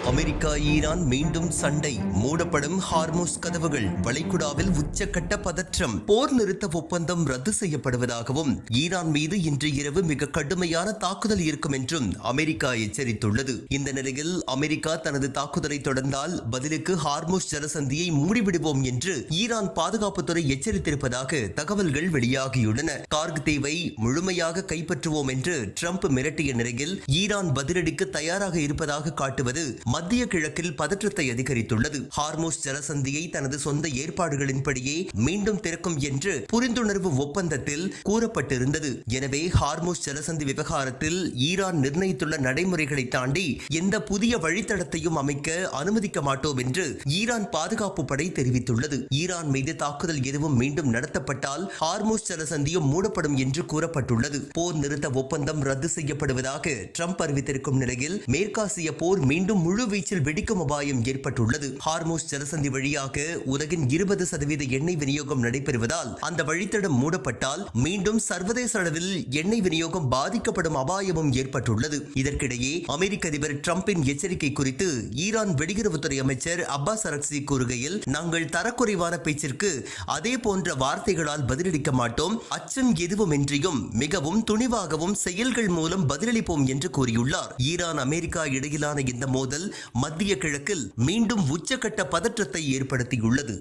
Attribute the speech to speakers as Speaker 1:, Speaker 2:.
Speaker 1: America Iran மீண்டும் சண்டை, மூடப்படும் ஹார்முஸ் கதவுகள், வளைகுடாவில் உச்சக்கட்ட பதற்றம், போர் நிறுத்த ஒப்பந்தம் ரத்து செய்யப்படுவதாகவும் ஈரான் மீது இன்று இரவு மிக கடுமையான தாக்குதல் இருக்கும் என்றும் அமெரிக்கா எச்சரித்துள்ளது. இந்த நிலையில் அமெரிக்கா தனது தாக்குதலை தொடர்ந்தால் பதிலுக்கு ஹார்முஸ் ஜலசந்தியை மூடிவிடுவோம் என்று ஈரான் பாதுகாப்புத்துறை எச்சரித்திருப்பதாக தகவல்கள் வெளியாகியுள்ளன. கார்க் தீவை முழுமையாக கைப்பற்றுவோம் என்று ட்ரம்ப் மிரட்டிய நிலையில் ஈரான் பதிலடிக்கு தயாராக இருப்பதாக காட்டுவது மத்திய கிழக்கில் பதற்றத்தை அதிகரித்துள்ளது. ஹார்முஸ் ஜலசந்தியை தனது சொந்த ஏற்பாடுகளின்படியே மீண்டும் திறக்கும் என்று புரிந்துணர்வு ஒப்பந்தத்தில் கூறப்பட்டிருந்தது. எனவே ஹார்முஸ் ஜலசந்தி விவகாரத்தில் ஈரான் நிர்ணயித்துள்ள நடைமுறைகளை தாண்டி எந்த புதிய வழித்தடத்தையும் அமைக்க அனுமதிக்க மாட்டோம் என்று ஈரான் பாதுகாப்பு படை தெரிவித்துள்ளது. ஈரான் மீது தாக்குதல் எதுவும் மீண்டும் நடத்தப்பட்டால் ஹார்முஸ் ஜலசந்தியும் மூடப்படும் என்று கூறப்பட்டுள்ளது. போர் நிறுத்த ஒப்பந்தம் ரத்து செய்யப்படுவதாக ட்ரம்ப் அறிவித்திருக்கும் நிலையில் மேற்காசிய போர் மீண்டும் முழு வீச்சில் வெடிக்கும் அபாயம் ஏற்பட்டுள்ளது. ஹார்முஸ் ஜலசந்தி வழியாக உலகின் 20% எண்ணெய் விநியோகம் நடைபெறுவதால் அந்த வழித்தடம் மூடப்பட்டால் மீண்டும் சர்வதேச அளவில் எண்ணெய் விநியோகம் பாதிக்கப்படும் அபாயமும் ஏற்பட்டுள்ளது. இதற்கிடையே அமெரிக்க அதிபர் டிரம்பின் எச்சரிக்கை குறித்து ஈரான் வெளியுறவுத்துறை அமைச்சர் அப்பாஸ் அரக்சி கூறுகையில், நாங்கள் தரக்குறைவான பேச்சிற்கு அதே போன்ற வார்த்தைகளால் பதிலளிக்க மாட்டோம், அச்சம் எதுவுமின்றியும் மிகவும் துணிவாகவும் செயல்கள் மூலம் பதிலளிப்போம் என்று கூறியுள்ளார். ஈரான் அமெரிக்கா இடையிலான இந்த மோதல் மத்திய கிழக்கில் மீண்டும் உச்சக்கட்ட பதற்றத்தை ஏற்படுத்தியுள்ளது.